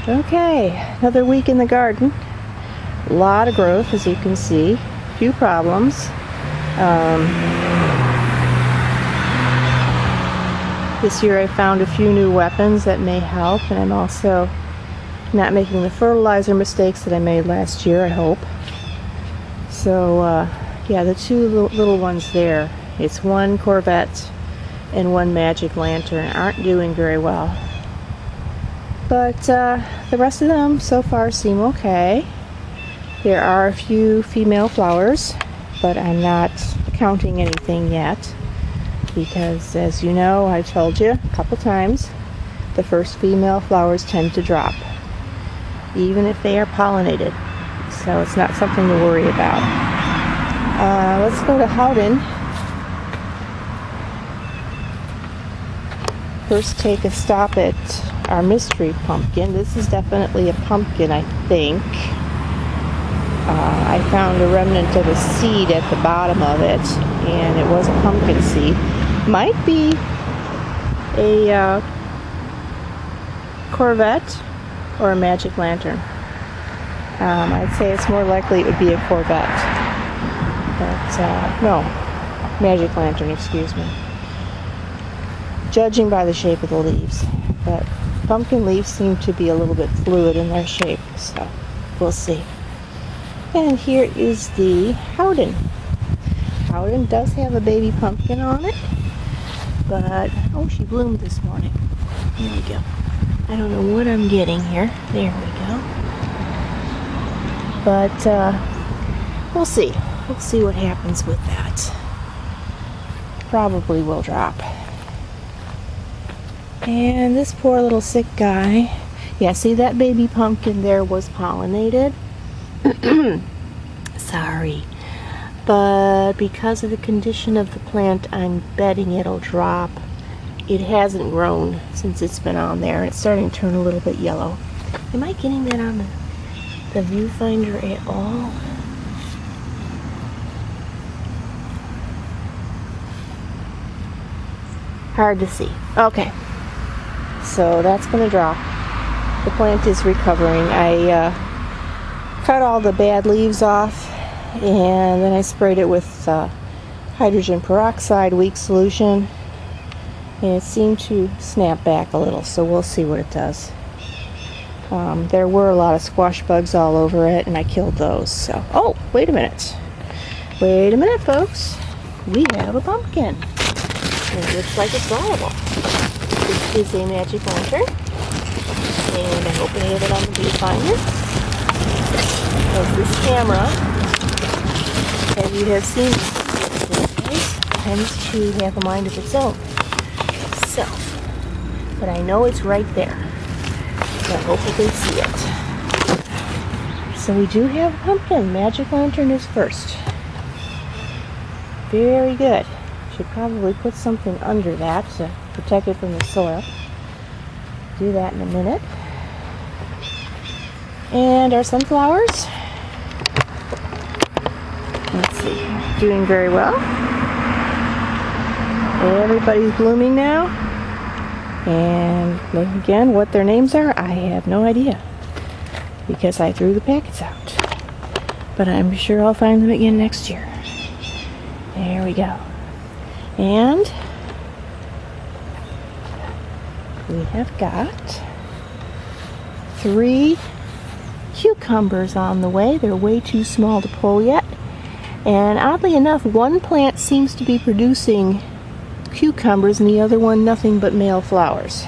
Okay, another week in the garden. A lot of growth, as you can see. Few problems. This year I found a few new weapons that may help, and I'm also not making the fertilizer mistakes that I made last year, I hope. So, yeah, the two little ones there, it's one Corvette and one Magic Lantern, aren't doing very well. But the rest of them so far seem okay. There are a few female flowers, but I'm not counting anything yet because, as you know, I've told you a couple times, the first female flowers tend to drop, even if they are pollinated. So it's not something to worry about. Let's go to Howden. First take a stop at our mystery pumpkin. This is definitely a pumpkin, I think. I found a remnant of a seed at the bottom of it, and it was a pumpkin seed. Might be a Corvette or a Magic Lantern. I'd say it's more likely it would be a Corvette. But, no, Magic Lantern, excuse me. Judging by the shape of the leaves. But pumpkin leaves seem to be a little bit fluid in their shape, so we'll see. And here is the Howden. Howden does have a baby pumpkin on it, but, oh, she bloomed this morning. Here we go. I don't know what I'm getting here. There we go. But, we'll see. We'll see what happens with that. Probably will drop. And this poor little sick guy. Yeah, see that baby pumpkin there was pollinated. Sorry. But because of the condition of the plant, I'm betting it'll drop. It hasn't grown since it's been on there. It's starting to turn a little bit yellow. Am I getting that on the viewfinder at all? Hard to see. Okay. So that's going to drop. The plant is recovering. I cut all the bad leaves off, and then I sprayed it with hydrogen peroxide weak solution, and it seemed to snap back a little, so we'll see what it does. There were a lot of squash bugs all over it, and I killed those. So, oh, wait a minute. Wait a minute, folks. We have a pumpkin. And it looks like it's viable. This is a Magic Lantern, and I hope I have it on the viewfinder. Because this camera, as you have seen, tends to have a mind of its own. So, but I know it's right there. So I hope you can see it. So we do have a pumpkin. Magic Lantern is first. Very good. Should probably put something under that to protect it from the soil. Do that in a minute. And our sunflowers. Let's see. Doing very well. Everybody's blooming now. And again, what their names are, I have no idea. Because I threw the packets out. But I'm sure I'll find them again next year. There we go. And we have got 3 cucumbers on the way. They're way too small to pull yet. And oddly enough, one plant seems to be producing cucumbers and the other one nothing but male flowers.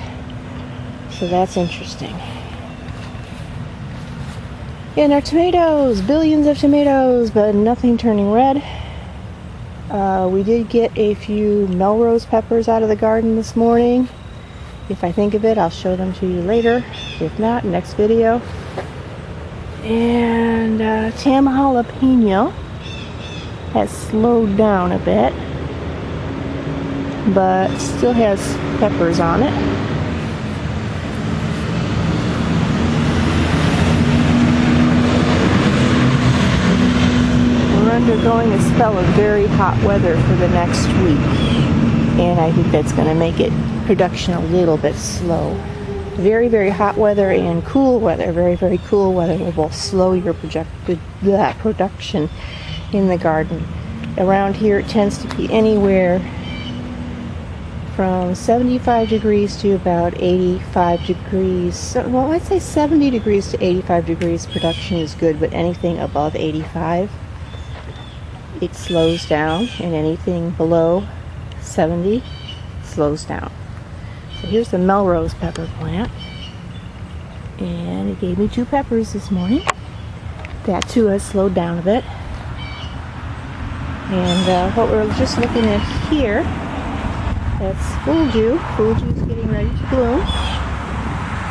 So that's interesting. And our tomatoes, billions of tomatoes, but nothing turning red. We did get a few Melrose peppers out of the garden this morning. If I think of it, I'll show them to you later. If not, next video. And Tam jalapeno has slowed down a bit, but still has peppers on it. We're undergoing a spell of very hot weather for the next week, and I think that's going to make it production a little bit slow. very, very hot weather and cool weather, very, very cool weather will both slow your production in the garden. Around here it tends to be anywhere from 75 degrees to about 85 degrees. So, well, I'd say 70 degrees to 85 degrees production is good, but anything above 85, it slows down, and anything below 70 slows down. So here's the Melrose pepper plant, and it gave me 2 peppers this morning. That too has slowed down a bit. And what we're just looking at here, that's Mildew. Mildew's getting ready to bloom,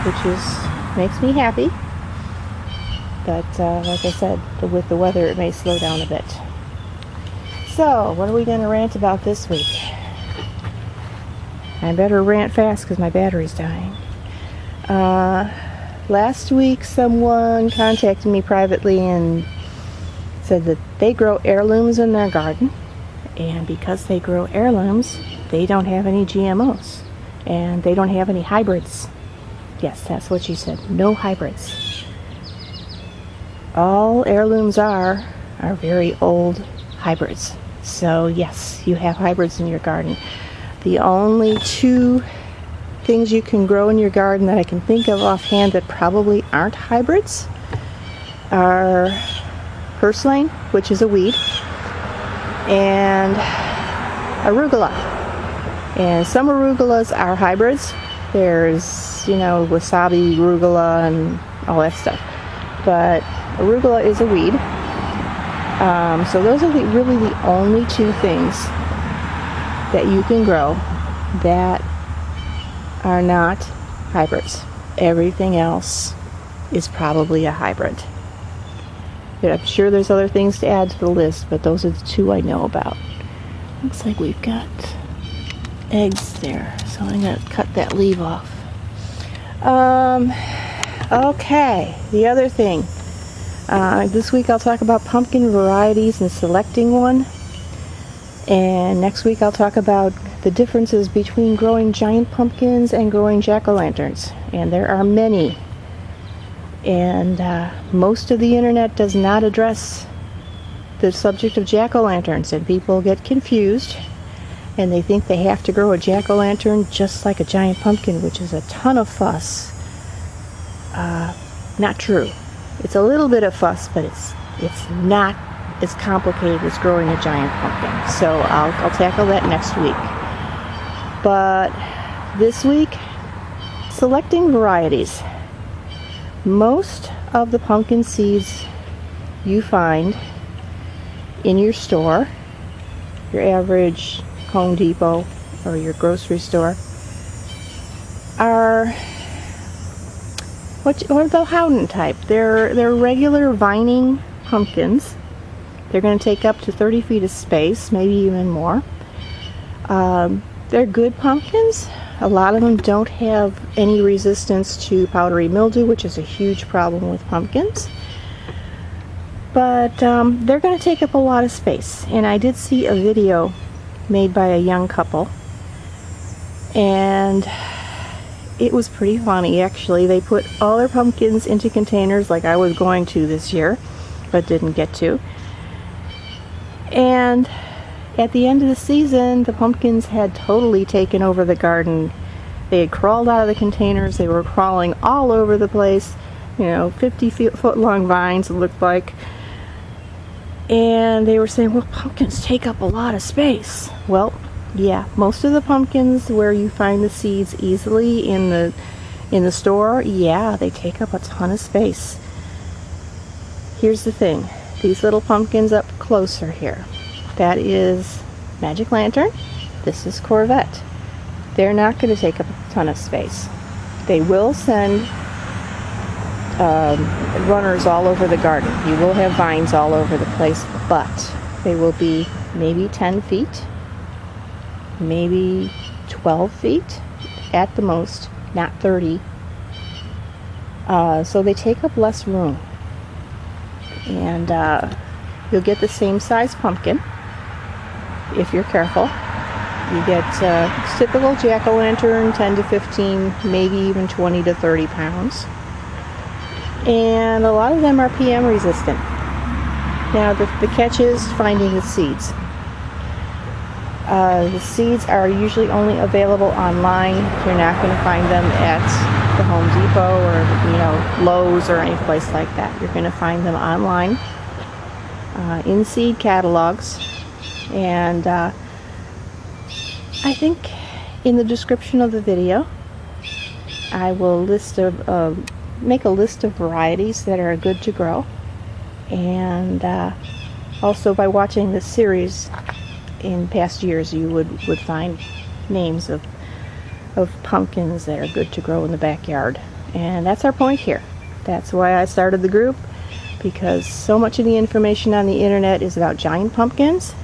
which makes me happy. But like I said, with the weather, it may slow down a bit. So, what are we going to rant about this week? I better rant fast because my battery's dying. Last week, someone contacted me privately and said that they grow heirlooms in their garden, and because they grow heirlooms, they don't have any GMOs, and they don't have any hybrids. Yes, that's what she said. No hybrids. All heirlooms are very old hybrids. So yes, you have hybrids in your garden. The only 2 things you can grow in your garden that I can think of offhand that probably aren't hybrids are purslane, which is a weed, and arugula. And some arugulas are hybrids. There's, wasabi arugula and all that stuff. But arugula is a weed. So those are really the only 2 things that you can grow that are not hybrids. Everything else is probably a hybrid. Yeah, I'm sure there's other things to add to the list, but those are the 2 I know about. Looks like we've got eggs there, so I'm going to cut that leaf off. Okay, the other thing. This week I'll talk about pumpkin varieties and selecting one. And next week I'll talk about the differences between growing giant pumpkins and growing jack-o'-lanterns. And there are many. And most of the internet does not address the subject of jack-o'-lanterns, and people get confused and they think they have to grow a jack-o'-lantern just like a giant pumpkin, which is a ton of fuss. Not true. It's a little bit of fuss, but it's not as complicated as growing a giant pumpkin. So I'll tackle that next week. But this week, selecting varieties. Most of the pumpkin seeds you find in your store, your average Home Depot or your grocery store, are or the Howden type. They're regular vining pumpkins. They're going to take up to 30 feet of space, maybe even more. They're good pumpkins. A lot of them don't have any resistance to powdery mildew, which is a huge problem with pumpkins. But they're going to take up a lot of space. And I did see a video made by a young couple, and it was pretty funny, actually. They put all their pumpkins into containers like I was going to this year, but didn't get to. And at the end of the season, the pumpkins had totally taken over the garden. They had crawled out of the containers. They were crawling all over the place. 50-foot long vines, it looked like. And they were saying, well, pumpkins take up a lot of space. Well, yeah, most of the pumpkins where you find the seeds easily in the store, yeah, they take up a ton of space. Here's the thing. These little pumpkins up closer here. That is Magic Lantern. This is Corvette. They're not going to take up a ton of space. They will send runners all over the garden. You will have vines all over the place, but they will be maybe 10 feet, maybe 12 feet at the most, not 30. So they take up less room. And you'll get the same size pumpkin if you're careful. You get typical jack-o'-lantern, 10 to 15, maybe even 20 to 30 pounds. And a lot of them are PM resistant. Now the catch is finding the seeds. The seeds are usually only available online. You're not going to find them at the Home Depot or Lowe's or any place like that. You're going to find them online in seed catalogs. And I think in the description of the video I will make a list of varieties that are good to grow. And also by watching this series in past years, you would find names of pumpkins that are good to grow in the backyard. And that's our point here. That's why I started the group, because so much of the information on the internet is about giant pumpkins,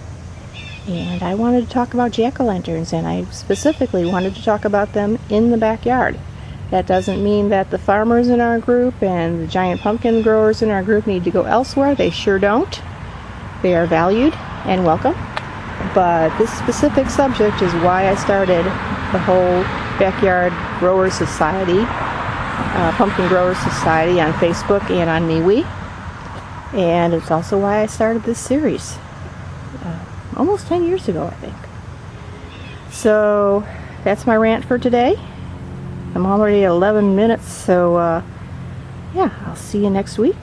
and I wanted to talk about jack-o'-lanterns, and I specifically wanted to talk about them in the backyard. That doesn't mean that the farmers in our group and the giant pumpkin growers in our group need to go elsewhere. They sure don't. They are valued and welcome. But this specific subject is why I started the whole Backyard Growers Society, Pumpkin Growers Society on Facebook and on MeWe. And it's also why I started this series almost 10 years ago, I think. So that's my rant for today. I'm already at 11 minutes, so yeah, I'll see you next week.